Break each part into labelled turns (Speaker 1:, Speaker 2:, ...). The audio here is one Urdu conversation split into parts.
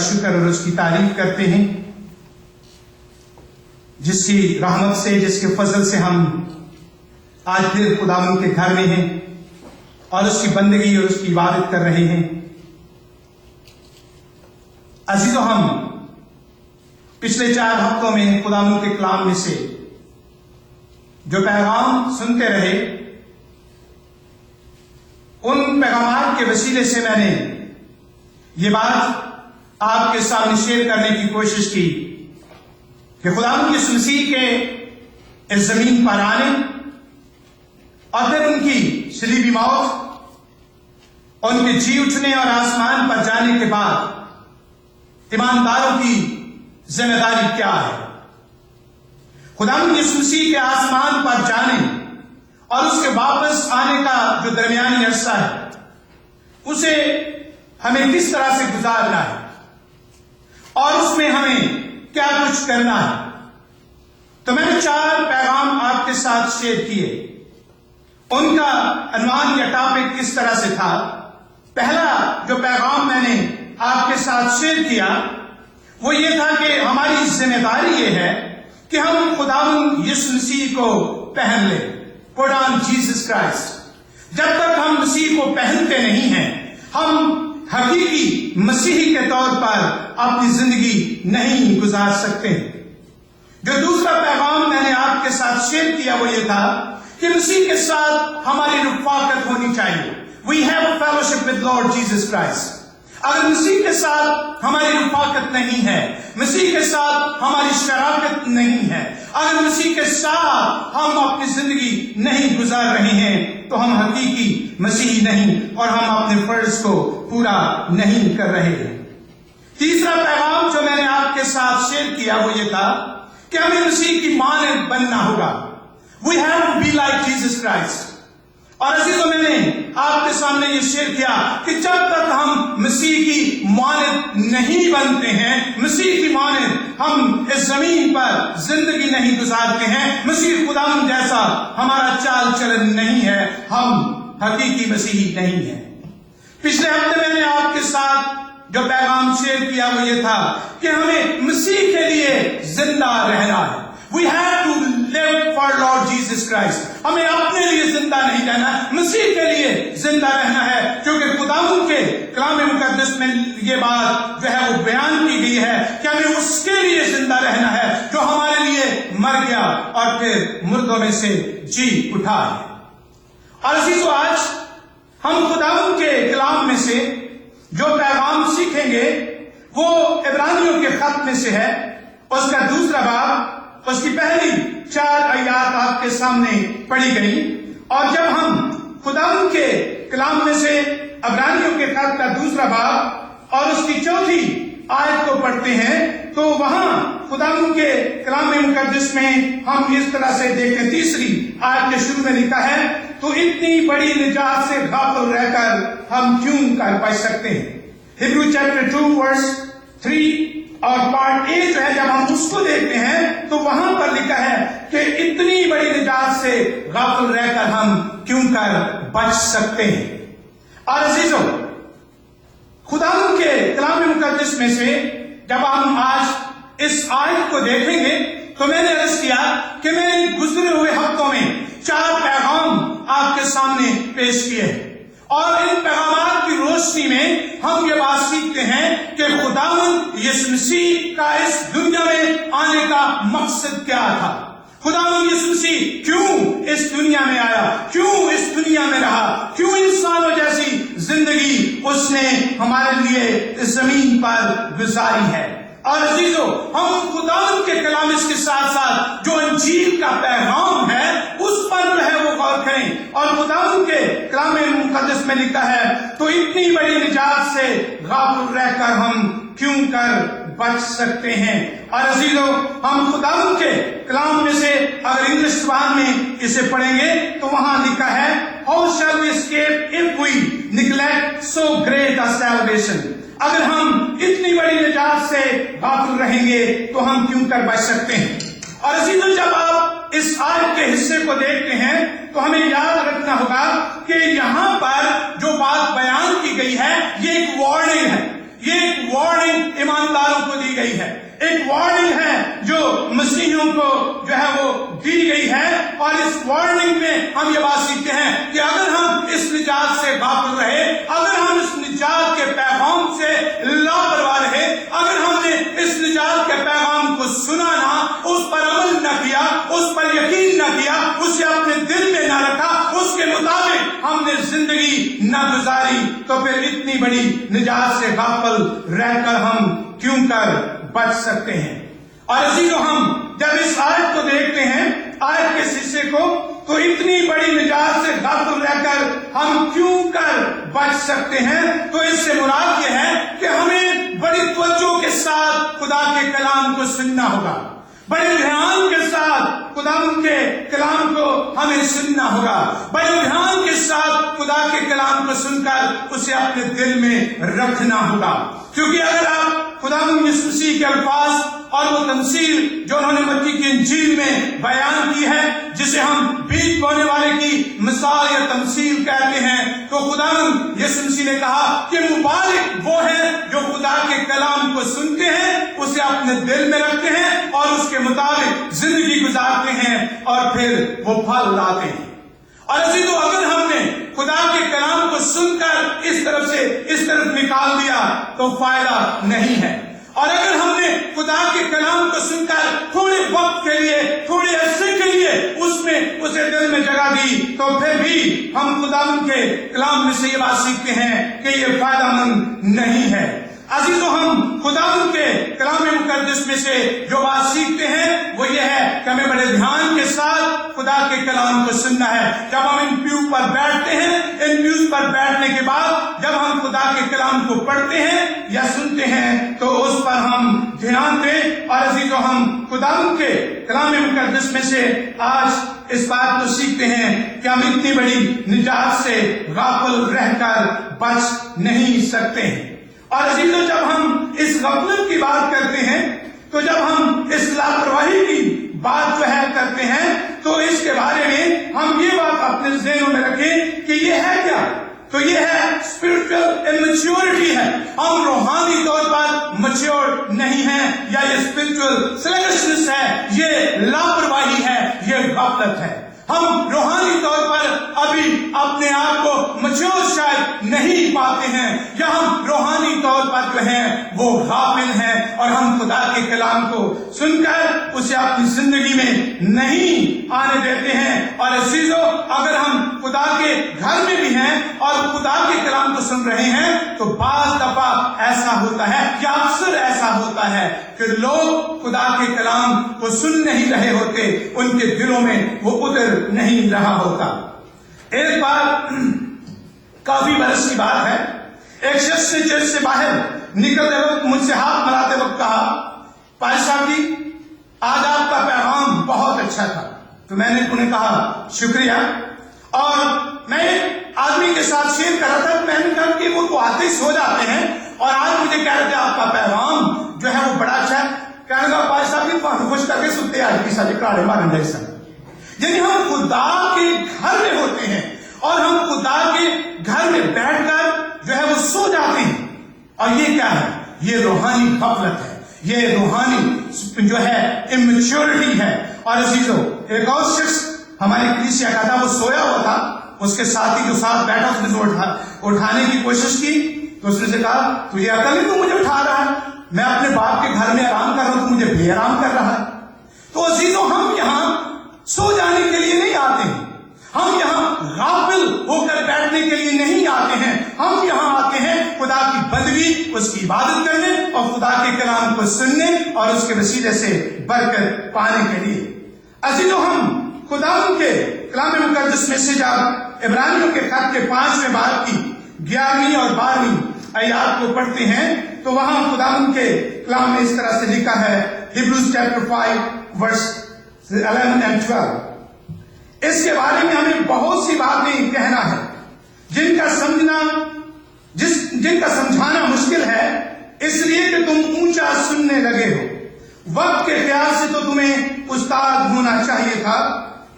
Speaker 1: شکر اور اس کی تعریف کرتے ہیں جس کی رحمت سے، جس کے فضل سے ہم آج پھر خداوند کے گھر میں ہیں اور اس کی بندگی اور اس کی عبادت کر رہے ہیں۔ عزیزو، ہم پچھلے 4 ہفتوں میں خداوند کے کلام میں سے جو پیغام سنتے رہے، ان پیغامات کے وسیلے سے میں نے یہ بات آپ کے سامنے شیئر کرنے کی کوشش کی کہ خداوند یسوع مسیح کے اس زمین پر آنے اور پھر ان کی صلیبی موت، ان کے جی اٹھنے اور آسمان پر جانے کے بعد ایمانداروں کی ذمہ داری کیا ہے۔ خداوند یسوع مسیح کے آسمان پر جانے اور اس کے واپس آنے کا جو درمیانی عرصہ ہے، اسے ہمیں کس طرح سے گزارنا ہے اور اس میں ہمیں کیا کچھ کرنا ہے۔ تو میں نے 4 پیغام آپ کے ساتھ شیئر کیے۔ ان کا عنوان یا ٹاپک کس طرح سے تھا؟ پہلا جو پیغام میں نے آپ کے ساتھ شیئر کیا وہ یہ تھا کہ ہماری ذمہ داری یہ ہے کہ ہم خداوند یسوع مسیح کو پہن لیں۔ Put on Jesus Christ۔ جب تک ہم مسیح کو پہنتے نہیں ہیں، ہم حقیقی مسیحی کے طور پر اپنی زندگی نہیں گزار سکتے ہیں۔ جو دوسرا پیغام میں نے آپ کے ساتھ شیئر کیا وہ یہ تھا کہ مسیح کے ساتھ ہماری رفاقت ہونی چاہیے۔ We have a fellowship with Lord Jesus Christ۔ اگر مسیح کے ساتھ ہماری رفاقت نہیں ہے، مسیح کے ساتھ ہماری شراکت نہیں ہے، اگر مسیح کے ساتھ ہم اپنی زندگی نہیں گزار رہے ہیں تو ہم حقیقی مسیحی نہیں اور ہم اپنے فرض کو پورا نہیں کر رہے ہیں۔ تیسرا پیغام جو میں نے آپ کے ساتھ شیئر کیا وہ یہ تھا کہ ہمیں مسیح کی مانند بننا ہوگا۔ We have to be like Jesus Christ۔ اور عزیزوں، میں نے آپ کے سامنے یہ شیئر کیا کہ جب تک ہم مسیح کی مانند نہیں بنتے ہیں، مسیح کی مانند ہم اس زمین پر زندگی نہیں گزارتے ہیں، مسیح خداوند جیسا ہمارا چال چلن نہیں ہے، ہم حقیقی مسیحی نہیں ہیں۔ پچھلے ہفتے میں نے آپ کے ساتھ جو پیغام شیئر کیا وہ یہ تھا کہ ہمیں مسیح کے لیے زندہ رہنا ہے۔ We have to live for Lord Jesus Christ۔ ہمیں اپنے لیے زندہ نہیں رہنا ہے، مسیح کے لیے زندہ رہنا ہے، کیونکہ خداوند کے کلام مقدس میں یہ بات جو ہے وہ بیان کی گئی ہے کہ ہمیں اس کے لیے زندہ رہنا ہے جو ہمارے لیے مر گیا اور پھر مردوں میں سے جی اٹھا ہے۔ اور عزیزو، آج ہم خداوند کے کلام میں سے جو پیغام سیکھیں گے وہ عبرانیوں کے خط میں سے ہے، اس کا 2 باب، اس کی پہلی 4 آیات آپ کے سامنے پڑھی گئی۔ اور جب ہم خداوند کے کلام میں سے عبرانیوں کے خط کا 2 باب اور اس کی 4 آیت کو پڑھتے ہیں تو وہاں خداوند کے کلام مقدس میں ہم اس طرح سے دیکھیں۔ 3 آیت کے شروع میں لکھا ہے، تو اتنی بڑی نجات سے غافل رہ کر ہم کیوں کر بچ سکتے ہیں۔ ہیبریو چیپٹر 2 ورس 3 اور پارٹ A جو ہے، جب ہم اس کو دیکھتے ہیں تو وہاں پر لکھا ہے کہ اتنی بڑی نجات سے غافل رہ کر ہم کیوں کر بچ سکتے ہیں۔ اور عزیزو، خداوند کے کلام مقدس میں سے جب ہم آج اس آیت کو دیکھیں گے تو میں نے عرض کیا کہ میں گزرے ہوئے ہفتوں میں 4 پیغام آپ کے سامنے پیش کیے ہیں، اور ان پیغامات کی روشنی میں ہم یہ بات سیکھتے ہیں کہ خداوند یسوع مسیح کا اس دنیا میں آنے کا مقصد کیا تھا۔ خداوند یسوع مسیح کیوں اس دنیا میں آیا، کیوں اس دنیا میں رہا، کیوں انسانوں جیسی زندگی اس نے ہمارے لیے اس زمین پر گزاری ہے۔ اور عزیزو، ہم خداوند کے کلام اس کے ساتھ ساتھ جو انجیل کا پیغام ہے اس پر جو ہے وہ غور کریں۔ اور خداوند کے کلام مقدس میں لکھا ہے، تو اتنی بڑی نجات سے غافل رہ کر ہم کیوں کر بچ سکتے ہیں۔ اور عزیزو، ہم خداوند کے کلام میں سے اگر انگلش زبان میں اسے پڑھیں گے تو وہاں لکھا ہے، How shall we escape if we neglect so great a salvation؟ اگر ہم اتنی بڑی نجات سے غافل رہیں گے تو ہم کیوں کر بچ سکتے ہیں۔ اور عزیزو، جب آپ اس آیت کے حصے کو دیکھتے ہیں تو ہمیں یاد رکھنا ہوگا کہ یہاں پر جو بات بیان کی گئی ہے یہ ایک وارننگ ہے، یہ ایک وارننگ ایمانداروں کو دی گئی ہے، ایک وارننگ ہے جو مسیحیوں کو جو ہے وہ دی گئی ہے، اور اس وارننگ میں ہم یہ بات سیکھتے ہیں کہ اگر ہم اس نجات سے غافل رہے، اگر ہم اس نجات کے پیغام سے لاپرواہ رہے، اگر ہم نے اس نجات کے پیغام کو سنا نہ، اس پر عمل نہ کیا، اس پر یقین نہ کیا، اسے اپنے دل میں نہ رکھا، اس کے مطابق ہم نے زندگی نہ گزاری، تو پھر اتنی بڑی نجات سے غافل رہ کر ہم کیوں کر بچ سکتے ہیں۔ اور عزیزو، ہم جب اس آیت کو دیکھتے ہیں، آیت کے حصے کو، تو اتنی بڑی نجات سے غافل رہ کر ہم کیوں کر بچ سکتے ہیں، تو اس سے مراد یہ ہے کہ ہمیں بڑی توجہ کے ساتھ خدا کے کلام کو سننا ہوگا، بڑے دھیان کے ساتھ خدا کے کلام کو ہمیں سننا ہوگا، بڑے دھیان کے ساتھ خدا کے کلام کو سن کر اسے اپنے دل میں رکھنا ہوگا، کیونکہ اگر آپ خدا یسوع مسیح کے الفاظ اور وہ تمثیل جو انہوں نے متی کی انجیل میں بیان کی ہے، جسے ہم بیج بونے والے کی مثال یا تمثیل کہتے ہیں، تو خدا یسوع مسیح نے کہا کہ مبارک وہ ہیں جو خدا کے کلام کو سنتے ہیں، اسے اپنے دل میں رکھتے ہیں اور اس کے مطابق زندگی گزارتے ہیں اور پھر وہ پھل لاتے ہیں۔ اور عزیزو، اگر ہم نے خدا کے کلام کو سن کر اس طرف سے اس طرف نکال دیا تو فائدہ نہیں ہے، اور اگر ہم نے خدا کے کلام کو سن کر تھوڑے وقت کے لیے، تھوڑے عرصے کے لیے اس میں اسے دل میں جگہ دی، تو پھر بھی ہم خدا کے کلام میں سے یہ بات سیکھتے ہیں کہ یہ فائدہ مند نہیں ہے۔ عزیزو، ہم خدا کے کلام مقدس میں سے جو بات سیکھتے ہیں وہ یہ ہے کہ ہمیں بڑے دھیان کے ساتھ خدا کے کلام کو سننا ہے۔ جب ہم ان پیو پر بیٹھتے ہیں، ان پیوز پر بیٹھنے کے بعد جب ہم خدا کے کلام کو پڑھتے ہیں یا سنتے ہیں تو اس پر ہم دھیان دیں۔ اور عزیزو، ہم خدا کے کلام مقدس میں سے آج اس بات کو سیکھتے ہیں کہ ہم اتنی بڑی نجات سے غافل رہ کر بچ نہیں سکتے ہیں۔ اور عزیزو، جب ہم اس غفلت کی بات کرتے ہیں، تو جب ہم اس لاپرواہی کی بات جو ہے کرتے ہیں، تو اس کے بارے میں ہم یہ بات اپنے ذہنوں میں رکھیں کہ یہ ہے کیا؟ تو یہ ہے اسپرچل امیچورٹی ہے، ہم روحانی طور پر میچور نہیں ہیں، یا یہ اسپرچل سلیگشنس ہے، یہ لاپرواہی ہے، یہ غفلت ہے۔ ہم روحانی طور پر ابھی اپنے آپ کو میچور شاید نہیں پاتے ہیں، یا ہم روحانی طور پر جو ہیں وہ غافل ہیں، اور ہم خدا کے کلام کو سن کر اسے اپنی زندگی میں نہیں آنے دیتے ہیں۔ اور عزیزو، اگر ہم خدا کے گھر میں بھی ہیں اور خدا کے کلام کو سن رہے ہیں، تو بعض دفعہ ایسا ہوتا ہے، یا اکثر ایسا ہوتا ہے کہ لوگ خدا کے کلام کو سن نہیں رہے ہوتے، ان کے دلوں میں وہ اتر نہیں رہا ہوتا۔ ایک بار کافی برس کی بات ہے، ایک شخص نے چرچ سے باہر نکلتے وقت مجھ سے ہاتھ ملاتے وقت کہا، پائے صاحب جی، آج آپ کا پیغام بہت اچھا تھا۔ تو میں نے انہیں کہا شکریہ، اور میں آدمی کے ساتھ شیئر کر رہا تھا، میں نے کہا کہ وہ تو آتے ہی سو جاتے ہیں، اور آج مجھے کہہ رہے تھے آپ کا پیغام جو ہے وہ بڑا اچھا ہے۔ کہنے لگا پائے صاحب جی، خوش کر کے سنتے آج کی ساتھ کاڑے مارن جیسا، یعنی ہم خدا کے گھر میں ہوتے ہیں اور ہم خدا کے گھر میں بیٹھ کر جو ہے وہ سو جاتے ہیں، اور یہ کیا ہے؟ یہ روحانی غفلت ہے، یہ روحانی جو ہے امیچورٹی ہے۔ اور عزیزو، ایک اور شخص ہماری کلیسیا کا تھا، وہ سویا ہوا تھا، اس کے ساتھی جو ساتھ بیٹھا اس نے اٹھانے کی کوشش کی، تو اس نے سے کہا تجھے عقل نہیں تو مجھے اٹھا رہا ہے، میں اپنے باپ کے گھر میں آرام کر رہا ہوں تو مجھے بے آرام کر رہا ہے۔ تو عزیزو، ہم یہاں سو جانے کے لیے نہیں آتے ہیں، ہم یہاں غافل ہو کر بیٹھنے کے لیے نہیں آتے ہیں، ہم یہاں آتے ہیں خدا کی بندگی، اس کی عبادت کرنے اور خدا کے کلام کو سننے اور اس کے وسیلے سے برکت پانے کے لیے۔ عزیزو، ہم خدا کے کلام مقدس میں سے جب عبرانیوں کے خط کے 5ویں باب کی 11ویں اور 12ویں آیات کو پڑھتے ہیں، تو وہاں خدا کے کلام میں اس طرح سے لکھا ہے، ہیبروز چیپٹر 5 ورس 11 and 12۔ اس کے بارے میں ہمیں بہت سی باتیں کہنا ہے جن کا سمجھانا مشکل ہے، اس لیے کہ تم اونچا سننے لگے ہو۔ وقت کے خیال سے تو تمہیں استاد ہونا چاہیے تھا،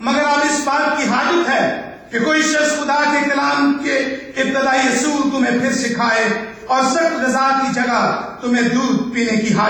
Speaker 1: مگر اب اس بات کی حاجت ہے کہ کوئی شخص خدا کے کلام کے ابتدائی اصول تمہیں پھر سکھائے اور سخت غذا کی جگہ تمہیں دودھ پینے کی حاجت